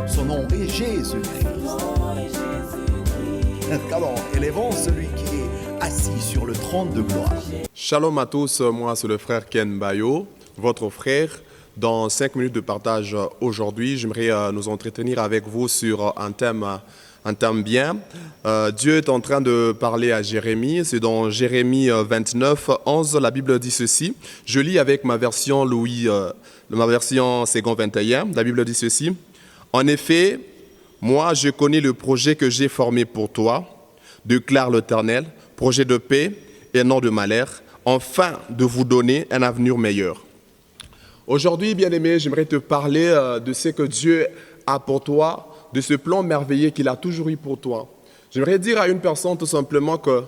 Son nom est Jésus-Christ. Alors, élevons celui qui est assis sur le trône de gloire. Shalom à tous, moi c'est le frère Ken Bayo, votre frère. Dans 5 minutes de partage aujourd'hui, j'aimerais nous entretenir avec vous sur un thème bien. Dieu est en train de parler à Jérémie. C'est dans Jérémie 29, 11, la Bible dit ceci. Je lis avec ma version ma version Second 21. La Bible dit ceci. En effet, moi je connais le projet que j'ai formé pour toi, déclare l'Éternel, projet de paix et non de malheur, afin de vous donner un avenir meilleur. Aujourd'hui, bien-aimé, j'aimerais te parler de ce que Dieu a pour toi, de ce plan merveilleux qu'il a toujours eu pour toi. J'aimerais dire à une personne tout simplement que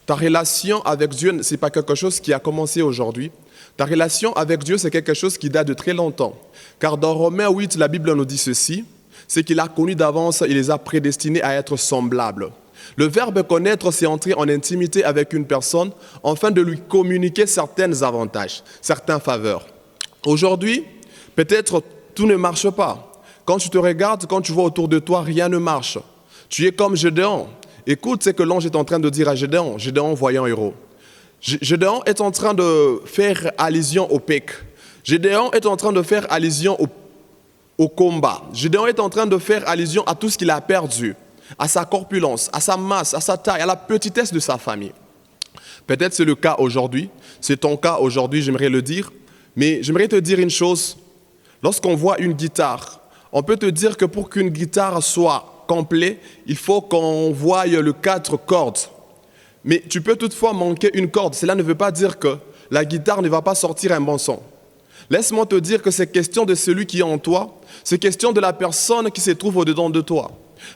ta relation avec Dieu, ce n'est pas quelque chose qui a commencé aujourd'hui. Ta relation avec Dieu, c'est quelque chose qui date de très longtemps. Car dans Romains 8, la Bible nous dit ceci, c'est qu'il a connu d'avance, il les a prédestinés à être semblables. Le verbe connaître, c'est entrer en intimité avec une personne afin de lui communiquer certains avantages, certaines faveurs. Aujourd'hui, peut-être tout ne marche pas. Quand tu te regardes, quand tu vois autour de toi, rien ne marche. Tu es comme Gédéon. Écoute ce que l'ange est en train de dire à Gédéon, Gédéon voyant héros. Gédéon est en train de faire allusion au PEC. Gédéon est en train de faire allusion au combat. Gédéon est en train de faire allusion à tout ce qu'il a perdu, à sa corpulence, à sa masse, à sa taille, à la petitesse de sa famille. Peut-être c'est le cas aujourd'hui, c'est ton cas aujourd'hui, j'aimerais le dire. Mais j'aimerais te dire une chose, lorsqu'on voit une guitare, on peut te dire que pour qu'une guitare soit complète, il faut qu'on voie le 4 cordes. Mais tu peux toutefois manquer une corde. Cela ne veut pas dire que la guitare ne va pas sortir un bon son. Laisse-moi te dire que c'est question de celui qui est en toi, c'est question de la personne qui se trouve au-dedans de toi.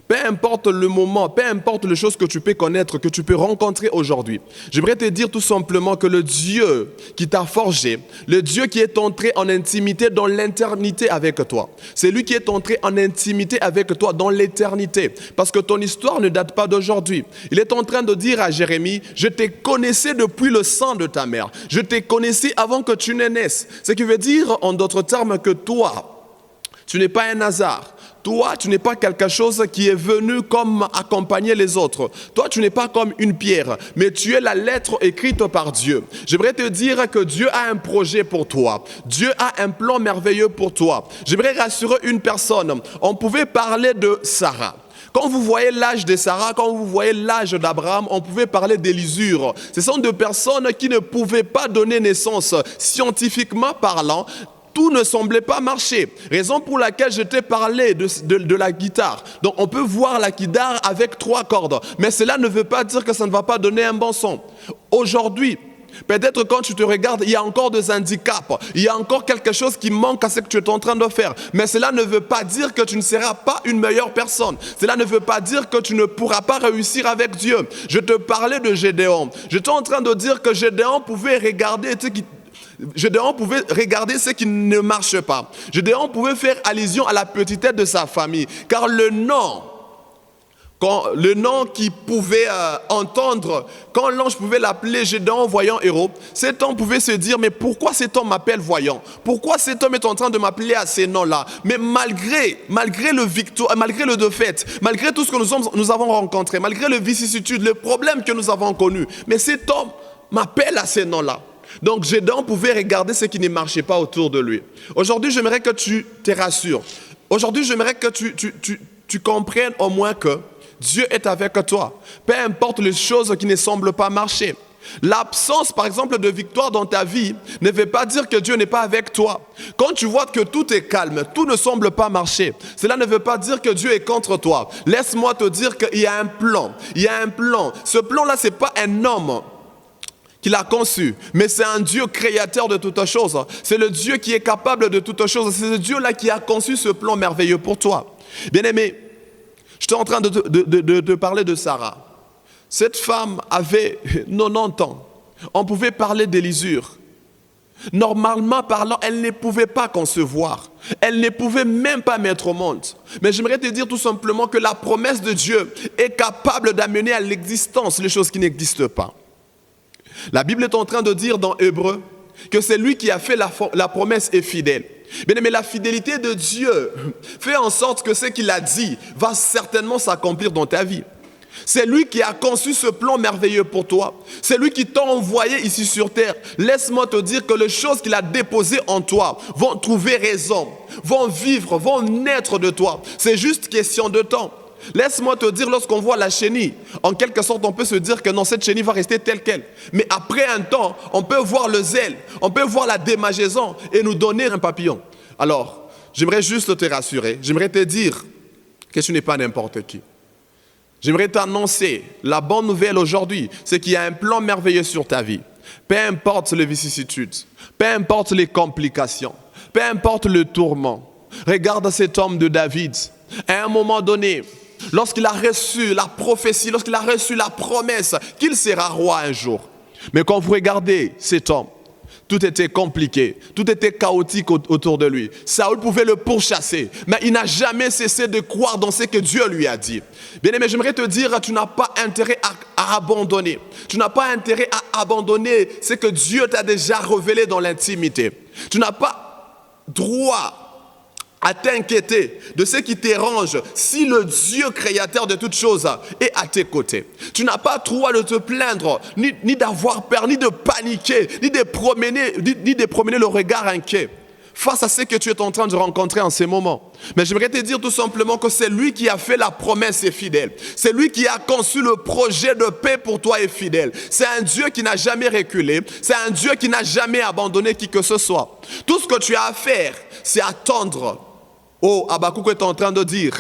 Peu importe le moment, peu importe les choses que tu peux connaître, que tu peux rencontrer aujourd'hui. J'aimerais te dire tout simplement que le Dieu qui t'a forgé, le Dieu qui est entré en intimité dans l'éternité avec toi, c'est lui qui est entré en intimité avec toi dans l'éternité. Parce que ton histoire ne date pas d'aujourd'hui. Il est en train de dire à Jérémie, je t'ai connaissé depuis le sang de ta mère. Je t'ai connaissé avant que tu ne naisses. Ce qui veut dire en d'autres termes que toi, tu n'es pas un hasard. Toi, tu n'es pas quelque chose qui est venu comme accompagner les autres. Toi, tu n'es pas comme une pierre, mais tu es la lettre écrite par Dieu. J'aimerais te dire que Dieu a un projet pour toi. Dieu a un plan merveilleux pour toi. J'aimerais rassurer une personne. On pouvait parler de Sarah. Quand vous voyez l'âge de Sarah, quand vous voyez l'âge d'Abraham, on pouvait parler d'Élisure. Ce sont deux personnes qui ne pouvaient pas donner naissance, scientifiquement parlant. Tout ne semblait pas marcher. Raison pour laquelle je t'ai parlé de la guitare. Donc on peut voir la guitare avec 3 cordes. Mais cela ne veut pas dire que ça ne va pas donner un bon son. Aujourd'hui, peut-être quand tu te regardes, il y a encore des handicaps. Il y a encore quelque chose qui manque à ce que tu es en train de faire. Mais cela ne veut pas dire que tu ne seras pas une meilleure personne. Cela ne veut pas dire que tu ne pourras pas réussir avec Dieu. Je te parlais de Gédéon. J'étais en train de dire que Gédéon pouvait regarder Gédéon pouvait regarder ce qui ne marche pas. Gédéon pouvait faire allusion à la petitesse de sa famille. Car le nom qu'il pouvait entendre, quand l'ange pouvait l'appeler Gédéon voyant héros, cet homme pouvait se dire, mais pourquoi cet homme m'appelle voyant? Pourquoi cet homme est en train de m'appeler à ces noms-là? Mais malgré le défaite, malgré tout ce que nous avons rencontré, malgré les vicissitudes, les problèmes que nous avons connus, mais cet homme m'appelle à ces noms-là. Donc Gédéon pouvait regarder ce qui ne marchait pas autour de lui. Aujourd'hui, j'aimerais que tu te rassures. Aujourd'hui, j'aimerais que tu comprennes au moins que Dieu est avec toi. Peu importe les choses qui ne semblent pas marcher. L'absence, par exemple, de victoire dans ta vie ne veut pas dire que Dieu n'est pas avec toi. Quand tu vois que tout est calme, tout ne semble pas marcher, cela ne veut pas dire que Dieu est contre toi. Laisse-moi te dire qu'il y a un plan. Il y a un plan. Ce plan-là, ce n'est pas un homme qui l'a conçu, mais c'est un Dieu créateur de toutes choses. C'est le Dieu qui est capable de toutes choses. C'est ce Dieu-là qui a conçu ce plan merveilleux pour toi. Bien-aimé, je suis en train de te parler de Sarah. Cette femme avait 90 ans. On pouvait parler d'Élisure. Normalement parlant, elle ne pouvait pas concevoir. Elle ne pouvait même pas mettre au monde. Mais j'aimerais te dire tout simplement que la promesse de Dieu est capable d'amener à l'existence les choses qui n'existent pas. La Bible est en train de dire dans Hébreux, que c'est lui qui a fait la promesse est fidèle. Bien aimé, la fidélité de Dieu fait en sorte que ce qu'il a dit va certainement s'accomplir dans ta vie. C'est lui qui a conçu ce plan merveilleux pour toi. C'est lui qui t'a envoyé ici sur terre. Laisse-moi te dire que les choses qu'il a déposées en toi vont trouver raison, vont vivre, vont naître de toi. C'est juste question de temps. Laisse-moi te dire, lorsqu'on voit la chenille, en quelque sorte, on peut se dire que non, cette chenille va rester telle qu'elle. Mais après un temps, on peut voir le zèle, on peut voir la démangeaison et nous donner un papillon. Alors, j'aimerais juste te rassurer, j'aimerais te dire que tu n'es pas n'importe qui. J'aimerais t'annoncer la bonne nouvelle aujourd'hui, c'est qu'il y a un plan merveilleux sur ta vie. Peu importe les vicissitudes, peu importe les complications, peu importe le tourment. Regarde cet homme de David. À un moment donné, lorsqu'il a reçu la prophétie, lorsqu'il a reçu la promesse qu'il sera roi un jour. Mais quand vous regardez cet homme, tout était compliqué, tout était chaotique autour de lui. Saül pouvait le pourchasser, mais il n'a jamais cessé de croire dans ce que Dieu lui a dit. Bien aimé, j'aimerais te dire, tu n'as pas intérêt à abandonner. Tu n'as pas intérêt à abandonner ce que Dieu t'a déjà révélé dans l'intimité. Tu n'as pas droit à t'inquiéter de ce qui t'arrange si le Dieu créateur de toutes choses est à tes côtés. Tu n'as pas droit de te plaindre, ni d'avoir peur, ni de paniquer, ni de promener le regard inquiet face à ce que tu es en train de rencontrer en ces moments. Mais j'aimerais te dire tout simplement que c'est lui qui a fait la promesse et fidèle. C'est lui qui a conçu le projet de paix pour toi et fidèle. C'est un Dieu qui n'a jamais reculé. C'est un Dieu qui n'a jamais abandonné qui que ce soit. Tout ce que tu as à faire, c'est attendre. Oh, Habakkuk est en train de dire,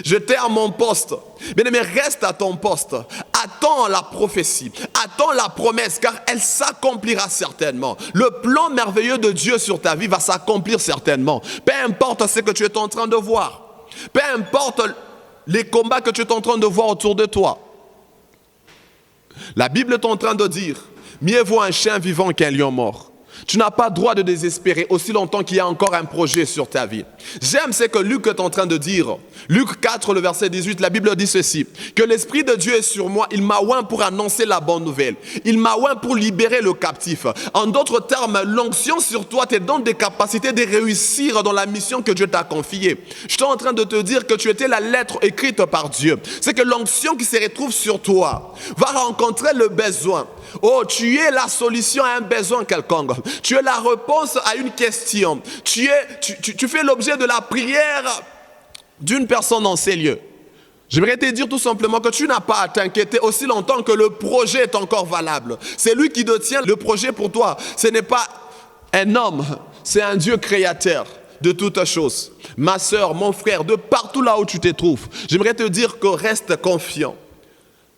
je t'ai à mon poste. Bien aimé, reste à ton poste. Attends la prophétie, attends la promesse, car elle s'accomplira certainement. Le plan merveilleux de Dieu sur ta vie va s'accomplir certainement. Peu importe ce que tu es en train de voir, peu importe les combats que tu es en train de voir autour de toi. La Bible est en train de dire, mieux vaut un chien vivant qu'un lion mort. Tu n'as pas droit de désespérer aussi longtemps qu'il y a encore un projet sur ta vie. J'aime ce que Luc est en train de dire. Luc 4, le verset 18, la Bible dit ceci. Que l'Esprit de Dieu est sur moi, il m'a oint pour annoncer la bonne nouvelle. Il m'a oint pour libérer le captif. En d'autres termes, l'onction sur toi te donne des capacités de réussir dans la mission que Dieu t'a confiée. Je suis en train de te dire que tu étais la lettre écrite par Dieu. C'est que l'onction qui se retrouve sur toi va rencontrer le besoin. Oh, tu es la solution à un besoin quelconque. Tu es la réponse à une question. Tu fais l'objet de la prière d'une personne dans ces lieux. J'aimerais te dire tout simplement que tu n'as pas à t'inquiéter aussi longtemps que le projet est encore valable. C'est lui qui détient le projet pour toi. Ce n'est pas un homme, c'est un Dieu créateur de toutes choses. Ma soeur, mon frère, de partout là où tu te trouves, j'aimerais te dire que reste confiant.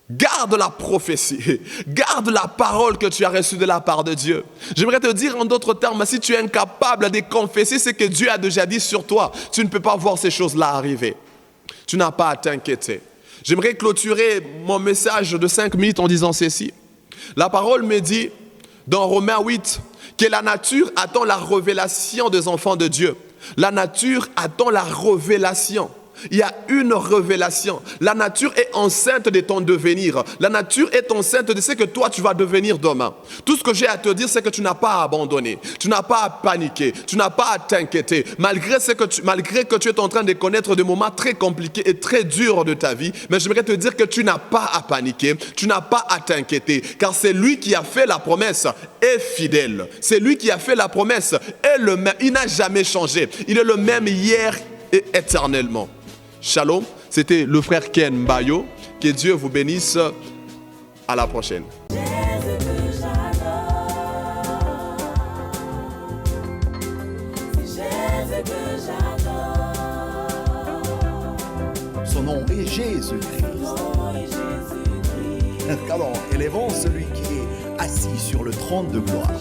Garde la prophétie, garde la parole que tu as reçue de la part de Dieu. J'aimerais te dire en d'autres termes, si tu es incapable de confesser ce que Dieu a déjà dit sur toi, tu ne peux pas voir ces choses-là arriver. Tu n'as pas à t'inquiéter. J'aimerais clôturer mon message de 5 minutes en disant ceci. La parole me dit, dans Romains 8, que la nature attend la révélation des enfants de Dieu. La nature attend la révélation. Il y a une révélation. La nature est enceinte de ton devenir. La nature est enceinte de ce que toi tu vas devenir demain. Tout ce que j'ai à te dire, c'est que tu n'as pas à abandonner. Tu n'as pas à paniquer. Tu n'as pas à t'inquiéter. Malgré que tu es en train de connaître des moments très compliqués et très durs de ta vie, mais j'aimerais te dire que tu n'as pas à paniquer. Tu n'as pas à t'inquiéter. Car c'est lui qui a fait la promesse est fidèle. C'est lui qui a fait la promesse est le même. Il n'a jamais changé. Il est le même hier et éternellement. Shalom, c'était le frère Ken Mbayo. Que Dieu vous bénisse. À la prochaine. Son nom est Jésus-Christ. Alors, élevons celui qui est assis sur le trône de gloire.